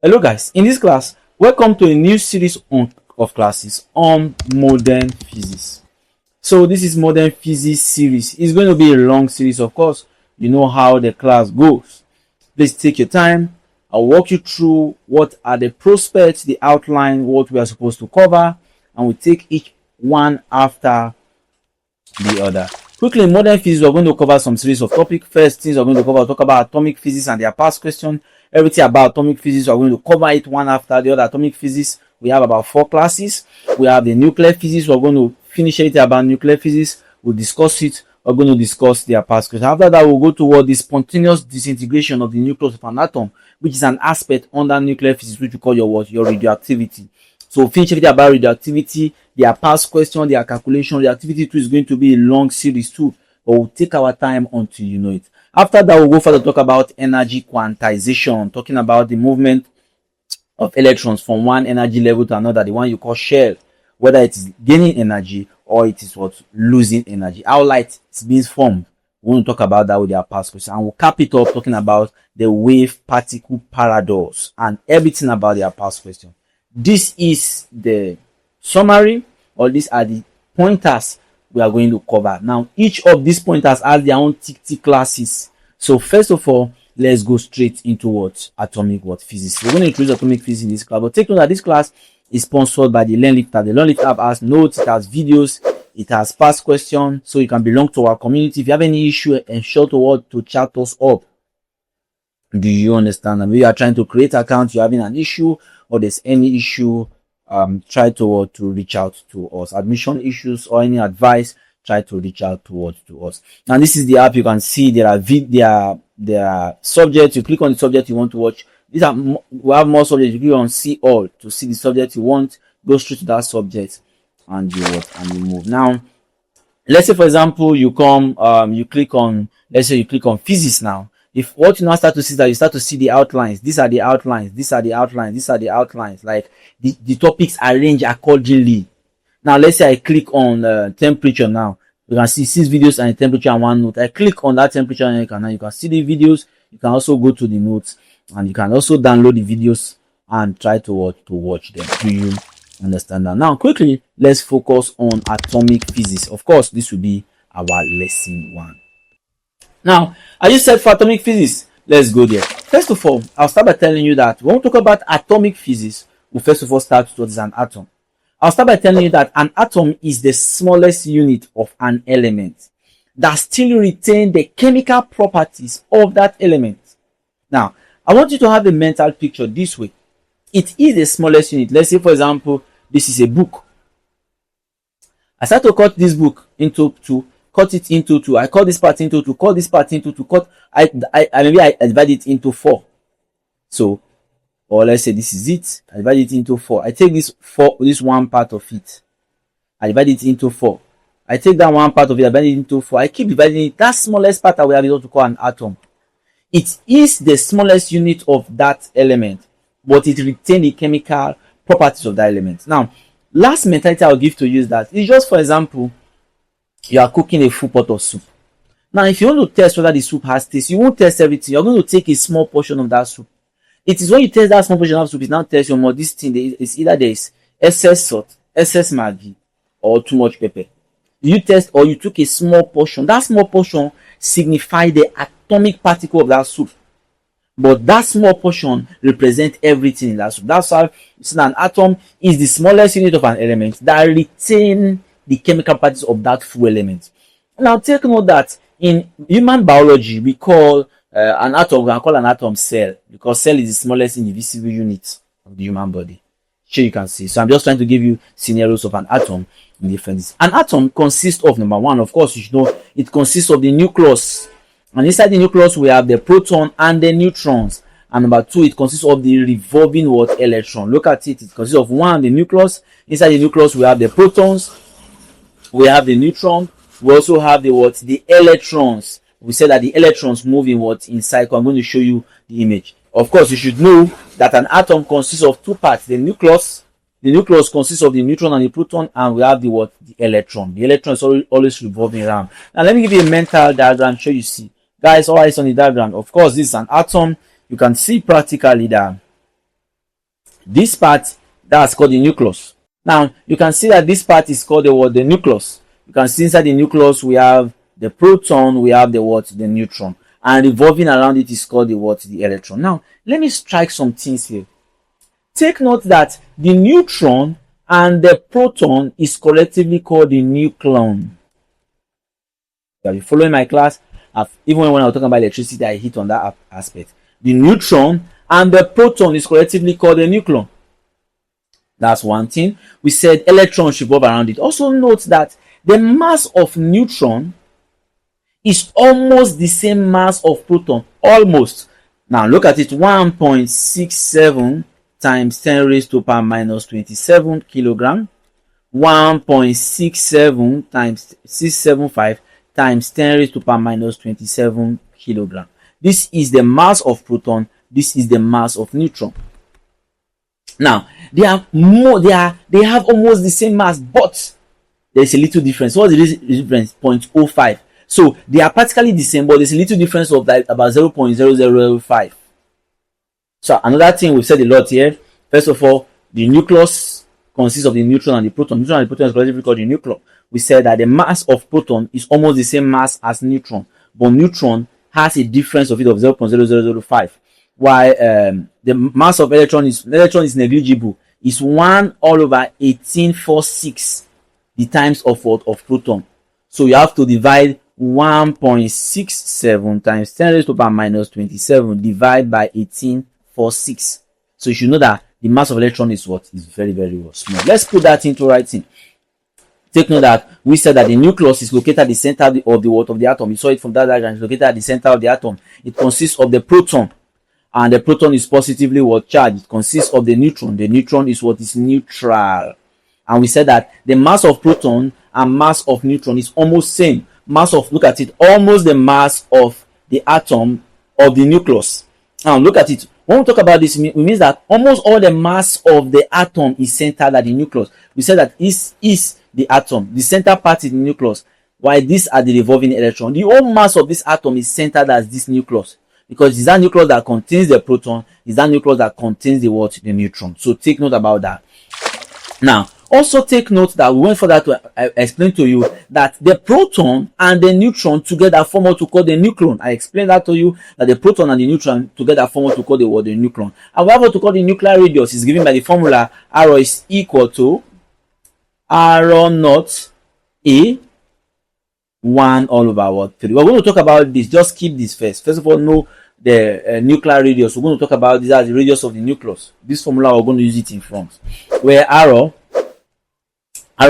Hello guys, in this class, welcome to a new series of classes on modern physics. So this is modern physics series. It's going to be a long series, of course. You know how the class goes. Please take your time. I'll walk you through what are the prospects, the outline, what we are supposed to cover, and we take each one after the other. Quickly, in modern physics, we're going to cover some series of topics. First things we're going to talk about atomic physics and their past question. Everything about atomic physics, we're going to cover it one after the other. Atomic physics, we have about 4 classes. We have the nuclear physics. We're going to finish it about nuclear physics. We'll discuss it. We're going to discuss their past question. After that, we'll go toward the spontaneous disintegration of the nucleus of an atom, which is an aspect under nuclear physics, which we call your radioactivity. So finish everything about radioactivity, their past question, their calculation. Radioactivity 2 is going to be a long series too, but we'll take our time until you know it. After that, we'll go further to talk about energy quantization, talking about the movement of electrons from one energy level to another, the one you call shell, whether it is gaining energy or it is losing energy, how light is being formed. We want to talk about that with their past question, and we'll cap it up talking about the wave particle paradox and everything about their past question. This is the summary, or these are the pointers we are going to cover. Now, each of these pointers has their own tick classes. So first of all, let's go straight into atomic physics. We're going to introduce atomic physics in this class, but take note that this class is sponsored by the Learn Lift app. The Learn Lift app has notes, it has videos, it has past questions, so you can belong to our community. If you have any issue, ensure to chat us up. Do you understand? Maybe you are trying to create an account, you're having an issue, or there's any issue, try to reach out to us. Admission issues or any advice, try to reach out to us. Now, this is the app. You can see there are subjects. You click on the subject you want to watch. We have more subjects. You click on see all to see the subject you want. Go straight to that subject and you move. Now, let's say for example you click on physics now. If what you now start to see is that you start to see the outlines. These are the outlines. These are the outlines. These are the outlines. Like the topics arranged accordingly. Now, let's say I click on temperature now. You can see 6 videos and temperature and 1 note. I click on that temperature and you can see the videos. You can also go to the notes and you can also download the videos and try to watch them. Do you understand that? Now, quickly, let's focus on atomic physics. Of course, this will be our lesson 1. Now, as you said for atomic physics, let's go there. First of all, I'll start by telling you that when we talk about atomic physics, we'll first of all start with what is an atom. I'll start by telling you that an atom is the smallest unit of an element that still retains the chemical properties of that element. Now, I want you to have a mental picture this way. It is the smallest unit. Let's say, for example, this is a book. I start to cut this book into 2. Cut it into 2. I cut this part into 2. Cut this part into 2. I divide it into 4. So, or let's say this is it. I divide it into 4. I take this one part of it. I divide it into 4. I take that one part of it. I divide it into 4. I keep dividing it. That smallest part that we have is what we call an atom. It is the smallest unit of that element, but it retains the chemical properties of that element. Now, last mentality I'll give to you is that it's just, for example, you are cooking a full pot of soup. Now, if you want to test whether the soup has taste, you won't test everything. You're going to take a small portion of that soup. It is when you test that small portion of soup, it now tells you this thing is either there is excess salt, excess maggi, or too much pepper. You test or you took a small portion. That small portion signifies the atomic particle of that soup. But that small portion represents everything in that soup. That's why an atom is the smallest unit of an element that retains the chemical properties of that full element. Now, take note that in human biology, we call an atom cell, because cell is the smallest indivisible unit of the human body. Sure, you can see. So I'm just trying to give you scenarios of an atom in different. An atom consists of, number 1, of course, you should know, it consists of the nucleus. And inside the nucleus, we have the proton and the neutrons. And number 2, it consists of the revolving electron. Look at it. It consists of 1, the nucleus. Inside the nucleus, we have the protons. We have the neutron. We also have the electrons. We said that the electrons move in cycle. I'm going to show you the image. Of course, you should know that an atom consists of 2 parts. The nucleus consists of the neutron and the proton, and we have the electron. The electron is always revolving around. Now, let me give you a mental diagram so you see. Guys, all eyes on the diagram. Of course, this is an atom. You can see practically that This part, that's called the nucleus. Now you can see that this part is called the nucleus. You can see inside the nucleus we have the proton, we have the neutron, and revolving around it is called the electron. Now let me strike some things here. Take note that the neutron and the proton is collectively called the nucleon. Are you following my class? Even when I was talking about electricity, I hit on that aspect. The neutron and the proton is collectively called the nucleon. That's one thing. We said electrons should revolve around it. Also note that the mass of neutron is almost the same mass of proton. Almost. Now look at it. 1.67 times 10 raised to power minus 27 kilogram. 1.67 times 675 times 10 raised to power minus 27 kilogram. This is the mass of proton. This is the mass of neutron. Now they have almost the same mass, but there's a little difference. What is the difference? 0.05. So they are practically the same, but there's a little difference of like about 0.0005. So another thing we've said a lot here. First of all, the nucleus consists of the neutron and the proton. Neutron and the proton is collectively called the nucleus. We said that the mass of proton is almost the same mass as neutron, but neutron has a difference of 0.0005. While the mass of electron is negligible. It's 1/1846 the times of proton. So you have to divide 1.67 times 10 raised to power minus 27 divided by 1846. So you should know that the mass of electron is very, very small. Let's put that into writing. Take note that we said that the nucleus is located at the center of the atom. You saw it from that diagram. It's located at the center of the atom. It consists of the proton, and the proton is positively charged. It consists of the neutron. The neutron is neutral. And we said that the mass of proton and mass of neutron is almost same. Look at it, almost the mass of the atom of the nucleus. Now look at it. When we talk about this, it means that almost all the mass of the atom is centered at the nucleus. We said that this is the atom. The center part is the nucleus, while these are the revolving electron. The whole mass of this atom is centered as this nucleus, because it's that nucleus that contains the proton, it's that nucleus that contains the neutron. So take note about that. Now also take note that we went further to explain to you that the proton and the neutron together form what we call the nucleon. I explained that to you, that the proton and the neutron together form what we call the nucleon. And we have what we call the nuclear radius. Is given by the formula r is equal to r naught a 1/3. We're going to talk about this. Just keep this first. First of all, know the nuclear radius. We're going to talk about this as the radius of the nucleus. This formula, we're going to use it in front, where r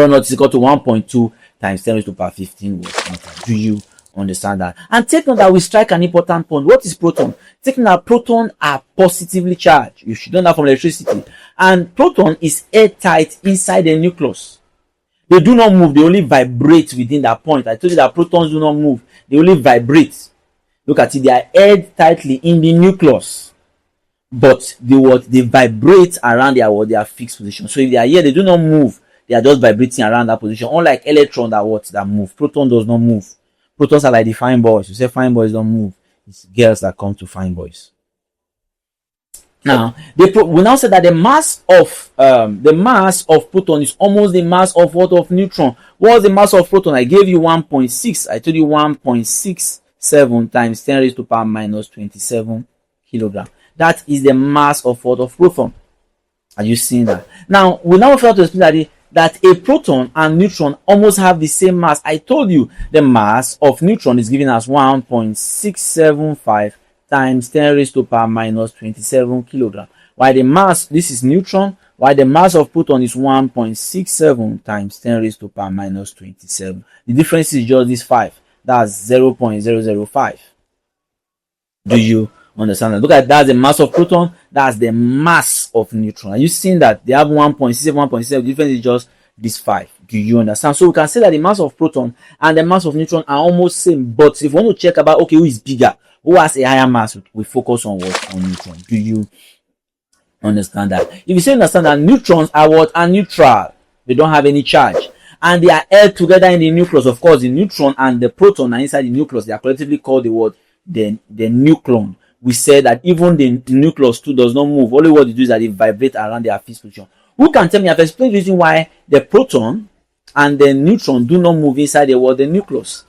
naught is equal to 1.2 times 10 raised to power 15 watts. Do you understand that? And take note that we strike an important point. What is proton? Take note that proton are positively charged. You should know that from electricity. And proton is airtight inside the nucleus. They do not move. They only vibrate within that point. I told you that protons do not move. They only vibrate. Look at it. They are held tightly in the nucleus, but they vibrate around their fixed position. So if they are here, they do not move. They are just vibrating around that position. Unlike electron that move. Proton does not move. Protons are like the fine boys. You say fine boys don't move. It's girls that come to fine boys. Now we now say that the mass of proton is almost the mass of neutron. What was the mass of proton? I gave you 1.6. I told you 1.67 times 10 raised to power minus 27 kilogram. That is the mass of proton. Are you seeing that? Now we now have to explain that a proton and neutron almost have the same mass. I told you the mass of neutron is given as 1.675 times 10 raised to power minus 27 kilogram. While the mass, this is neutron, while the mass of proton is 1.67 times 10 raised to power minus 27. The difference is just this 5. That's 0.005. Do you understand that? Look at that's the mass of proton, that's the mass of neutron. Are you seeing that they have 1.67, 1.7? The difference is just this 5. Do you understand? So we can say that the mass of proton and the mass of neutron are almost same. But if we want to check about who is bigger, who has a higher mass, we focus on on neutron. Do you understand that? If you say understand that neutrons are neutral, they don't have any charge, and they are held together in the nucleus. Of course, the neutron and the proton are inside the nucleus. They are collectively called the nucleon. we said that even the nucleus too does not move. Only what they do is that they vibrate around their fixed position. Who can tell me? I've explained the reason why the proton and the neutron do not move inside the nucleus.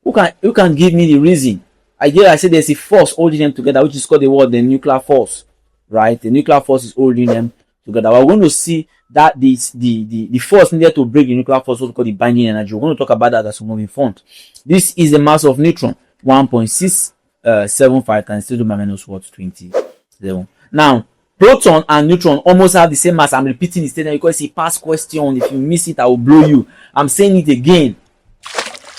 Who can give me the reason? I said there's a force holding them together, which is called the nuclear force, right? The nuclear force is holding them together. We're going to see that the force needed to break the nuclear force, what's called the binding energy. We're going to talk about that as we move in front. This is the mass of neutron, 1.675 times 10 to the minus 27. Now, proton and neutron almost have the same mass. I'm repeating the statement because it's a past question. If you miss it, I will blow you. I'm saying it again.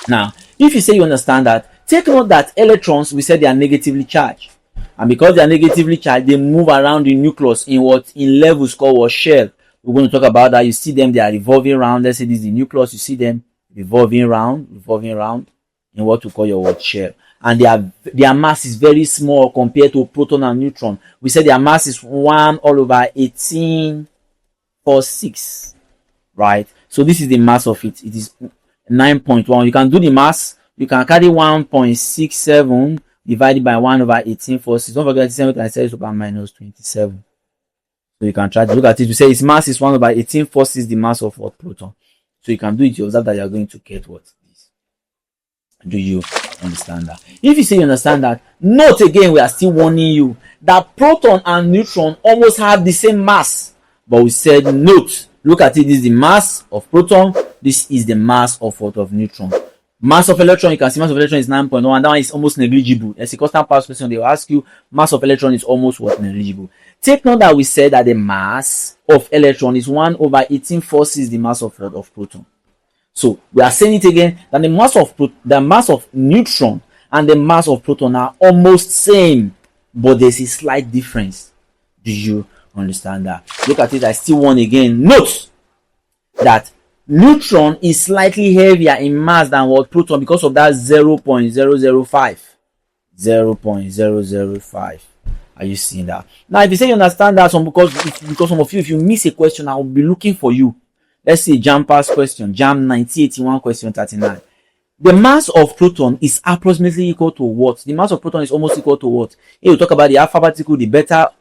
Now, if you say you understand that, take note that electrons, we said they are negatively charged. And because they are negatively charged, they move around the nucleus in levels called shell. We're going to talk about that. You see them, they are revolving around. Let's say this is the nucleus. You see them revolving around in what we call your shell. And their mass is very small compared to proton and neutron. We said their mass is 1/1846, right? So this is the mass of it. It is 9.1. You can do the mass. You can carry 1.67 divided by 1/1846. Don't forget 7 times 10 to the power minus 27. So you can try to look at it. You say its mass is 1/1846, the mass of what proton. So you can do it. You observe that you are going to get what this. Do you understand that? If you say you understand that, note again, we are still warning you that proton and neutron almost have the same mass. But we said note. Look at it. This is the mass of proton. This is the mass of neutron. Mass of electron, you can see mass of electron is 9.1. That one is almost negligible. As a constant pass question, they will ask you, mass of electron is almost negligible. Take note that we said that the mass of electron is 1/1846, the mass of proton. So we are saying it again that the mass of neutron and the mass of proton are almost same, but there's a slight difference. Do you understand that? Look at it. I still want again. Note that neutron is slightly heavier in mass than proton because of that 0.005. 0.005. Are you seeing that? Now, if you say you understand that, because some of you, if you miss a question, I will be looking for you. Let's see, Jamb pass question, Jamb 9081 question 39. The mass of proton is approximately equal to what? The mass of proton is almost equal to what? Here we talk about the alpha particle, the beta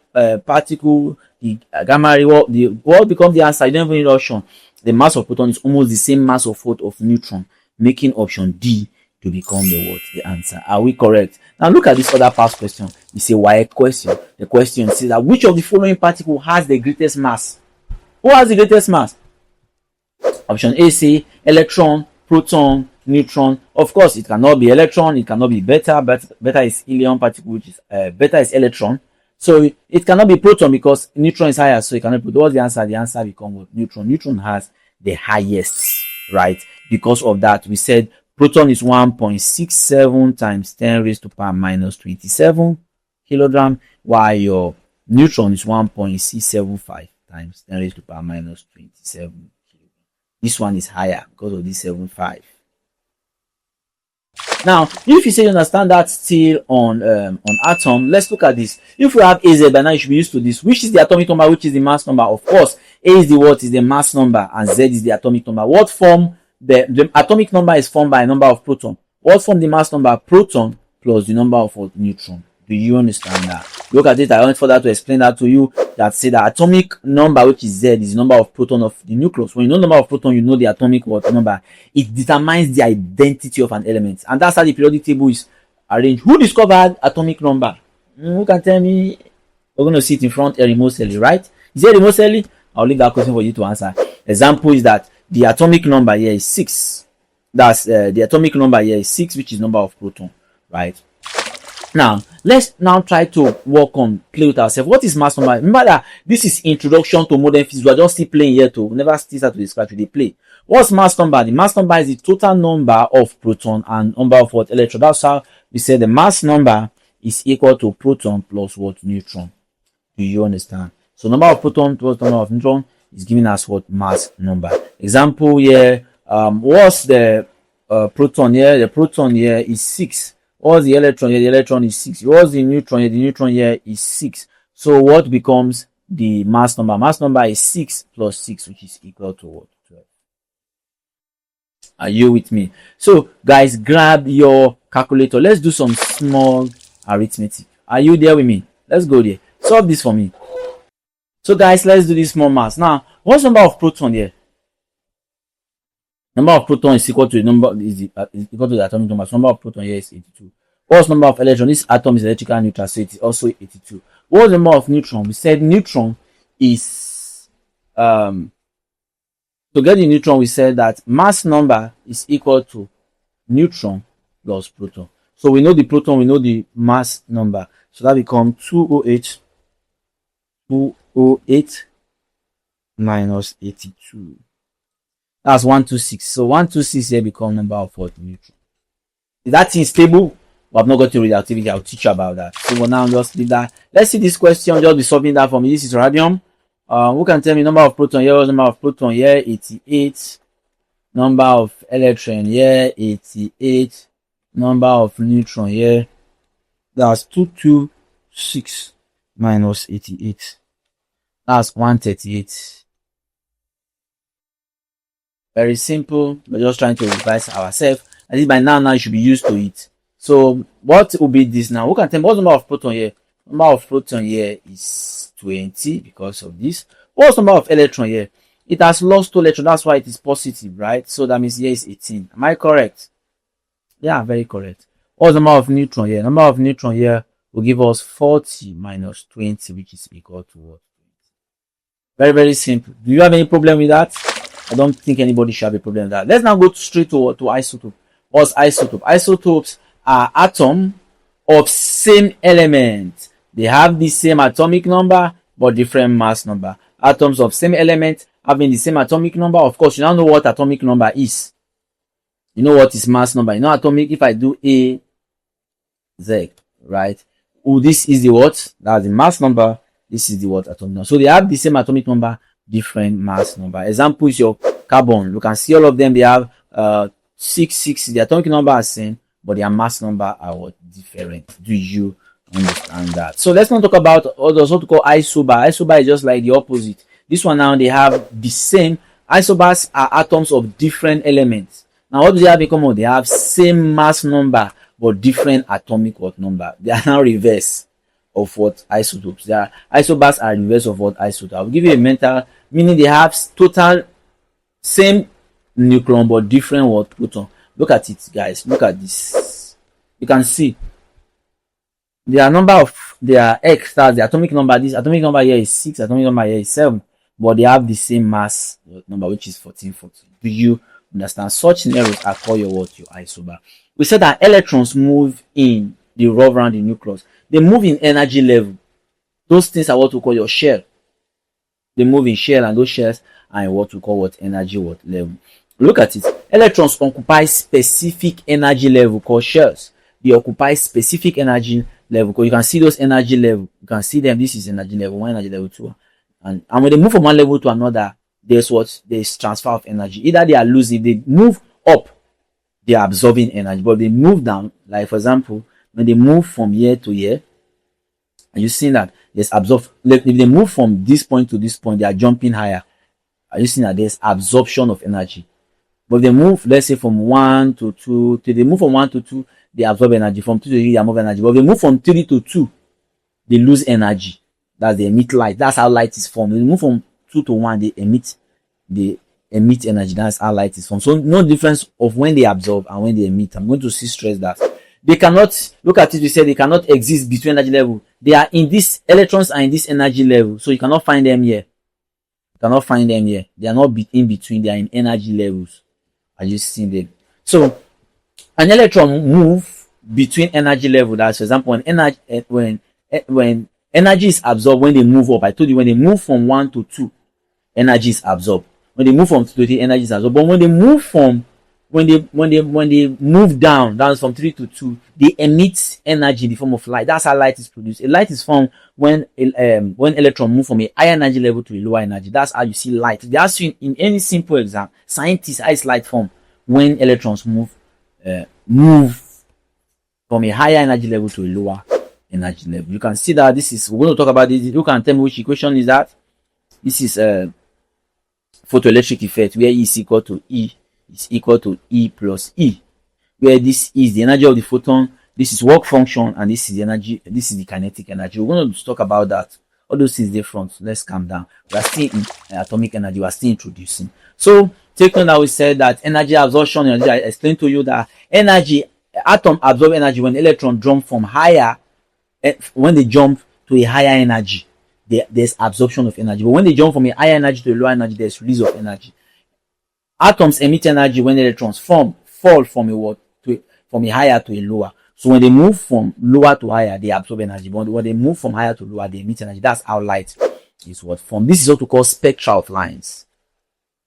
particle, the gamma ray. What becomes the answer? You don't even need option. The mass of proton is almost the same mass of neutron, making option D to become the answer. Are we correct? Now look at this other past question. It's a Waec question. The question says that which of the following particle has the greatest mass? Who has the greatest mass? Option A say electron, proton, neutron. Of course, it cannot be electron, it cannot be beta. Beta is helium particle, which is beta is electron. So it cannot be proton because neutron is higher, so it cannot be. What's the answer? The answer becomes neutron. Neutron has the highest, right? Because of that, we said proton is 1.67 times 10 raised to power minus 27 kilogram, while your neutron is 1.675 times 10 raised to power minus 27 kilogram. This one is higher because of this 75. Now, if you say you understand that still on atom, let's look at this. If we have Az, by now you should be used to this. Which is the atomic number? Which is the mass number? Of course, A is the mass number, and Z is the atomic number. What form? The atomic number is formed by a number of proton. What form the mass number? Proton plus the number of neutron. Do you understand that? Look at it. I went further to explain that to you. That say the atomic number, which is Z, is the number of proton of the nucleus. When you know the number of proton, you know the atomic number. It determines the identity of an element, and that's how the periodic table is arranged. Who discovered atomic number? Who can tell me? We're going to see it in front. Remote right? Is it remote? I'll leave that question for you to answer. Example is that the atomic number here is 6. That's the atomic number here is 6, which is number of proton, right? Now, let's now try to work on play with ourselves. What is mass number? Remember that this is introduction to modern physics. We are just still playing here to never start to describe the play. What's mass number? The mass number is the total number of proton and number of electron. That's how we say the mass number is equal to proton plus neutron. Do you understand? So number of proton plus number of neutron is giving us mass number. Example here, what's the proton here? The proton here is 6. What's the electron here? The electron is 6. What's the neutron here? The neutron here is 6. So what becomes the mass number? Mass number is 6 plus 6, which is equal to 12. Are you with me? So guys, grab your calculator. Let's do some small arithmetic. Are you there with me? Let's go there. Solve this for me. So guys, let's do this small mass. Now, what's the number of proton here? Number of proton is equal to the number equal to the atomic number. So number of proton here is 82. What's number of electron? This atom is electrical neutral, so it is also 82. What's the number of neutron? We said neutron is to get the neutron, we said that mass number is equal to neutron plus proton. So we know the proton, we know the mass number. So that becomes 208 minus 82. That's 126. So 126 here becomes number of what? Neutron. Is that thing stable? But I've not got to radioactivity. I'll teach you about that. So for now, just leave that. Let's see this question. Just be solving that for me. This is radium. Who can tell me number of proton here? What's number of proton here? 88. Number of electron here? 88. Number of neutron here? That's 226 minus 88. That's 138. Very simple. We're just trying to revise ourselves. At least by now you should be used to it. So what will be this now? Who can tell me what's the number of proton here? Number of proton here is 20 because of this. What's the number of electron here? It has lost 2 electrons. That's why it is positive, right? So that means here is 18. Am I correct? Yeah, very correct. What's the number of neutron here? Number of neutron here will give us 40 minus 20, which is equal to what? Very, very simple. Do you have any problem with that? I don't think anybody should have a problem with that. Let's now go straight to isotope. What's isotope? Isotopes are atoms of same element. They have the same atomic number but different mass number. Atoms of same element having the same atomic number. Of course, you now know what atomic number is. You know what is mass number. You know atomic. If I do A, Z, right? Oh, this is the what? That's the mass number. This is the what atomic number. So they have the same atomic number, different mass number. Example is your carbon. You can see all of them. They have 6. The atomic number is same, but their mass number are what? Different. Do you understand that? So let's not talk about others. What to call isobar. Isobar is just like the opposite. This one now they have the same. Isobars are atoms of different elements. Now what do they have in common? They have same mass number but different atomic what number. They are now reverse of what isotopes. They are isobars are reverse of what isotope. I'll give you a mental meaning. They have total same nucleon but different what proton. Look at it, guys. Look at this. You can see their number of their X stars, the atomic number. This atomic number here is 6, atomic number here is 7, but they have the same mass number, which is 14. Do you understand? Such scenarios are called your what? Your isobar. We said that electrons move in the revolve around the nucleus. They move in energy level. Those things are what we call your shell. They move in shell, and those shells are in what we call what? Energy what level. Look at it. Electrons occupy specific energy level called shells. They occupy specific energy level because you can see those energy level. You can see them. This is energy level 1, energy level 2, and when they move from one level to another, there's transfer of energy. Either they are losing. They move up, they are absorbing energy, but they move down. Like for example, when they move from here to here, are you seeing that there's absorption? If they move from this point to this point, they are jumping higher. Are you seeing that there's absorption of energy? But if they move, let's say from 1 to 2, they move from 1 to 2, they absorb energy. From 2 to 3, they absorb energy. But if they move from 3 to 2, they lose energy. That's they emit light. That's how light is formed. When they move from 2 to 1, they emit energy. That's how light is formed. So no difference of when they absorb and when they emit. I'm going to stress that. They cannot, look at it, we said they cannot exist between energy level. They are in this, electrons are in this energy level. So you cannot find them here. You cannot find them here. They are not in between. They are in energy levels. Are you seeing them? So an electron move between energy level. That's for example, when energy is absorbed when they move up. I told you when they move from 1 to 2, energy is absorbed. When they move from 2 to 3, energy is absorbed. But when they move from when they move down from 3 to 2, they emit energy in the form of light. That's how light is produced. A light is formed when electron move from a higher energy level to a lower energy. That's how you see light. They ask you in any simple exam, scientists, how is light formed? When electrons move from a higher energy level to a lower energy level. You can see that this is, we're going to talk about this. You can tell me which equation is that. This is photoelectric effect, where E is equal to E plus E, where this is the energy of the photon, This is work function, and this is the energy. This is the kinetic energy. We're going to talk about that. All those things different. Let's calm down. We are still in atomic energy. We are still introducing. So take note that we said that energy absorption. I explained to you that energy, atom absorb energy when electron jump from higher, when they jump to a higher energy, there's absorption of energy. But when they jump from a higher energy to a lower energy, there's release of energy. Atoms emit energy when electrons fall from from a higher to a lower. So when they move from lower to higher, they absorb energy. But when they move from higher to lower, they emit energy. That's how light is what formed. This is what we call spectra of lines.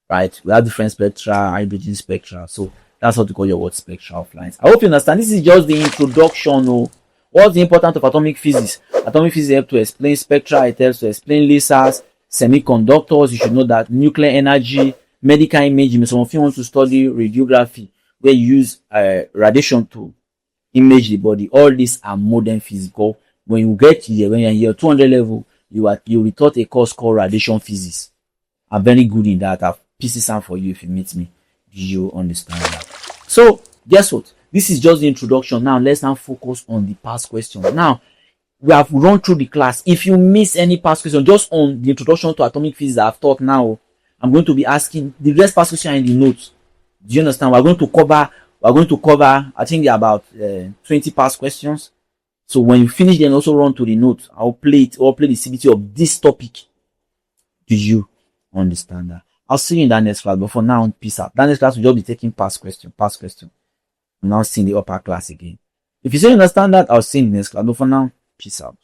Right? We have different spectra, hydrogen spectra. So that's what we call your word spectra of lines. I hope you understand. This is just the introduction. What's the importance of atomic physics? Atomic physics helps to explain spectra. It helps to explain lasers, semiconductors. You should know that nuclear energy, medical imaging. Some of you want to study radiography, where you use radiation to image the body. All these are modern physical. When you get here, when you're in year 200 level, you'll be taught a course called radiation physics. I'm very good in that. I've pieces out for you if you meet me. Do you understand that? So guess what? This is just the introduction. Now let's now focus on the past question. Now we have run through the class. If you miss any past question, just on the introduction to atomic physics I've taught now, I'm going to be asking the rest past question in the notes. Do you understand? We're going to cover, I think about 20 past questions. So when you finish, then also run to the notes. I'll play the CBT of this topic. Do you understand that? I'll see you in that next class. But for now, peace out. That next class will just be taking past question. I'm now seeing the upper class again. If you say you understand that, I'll see you in the next class. But for now, peace out.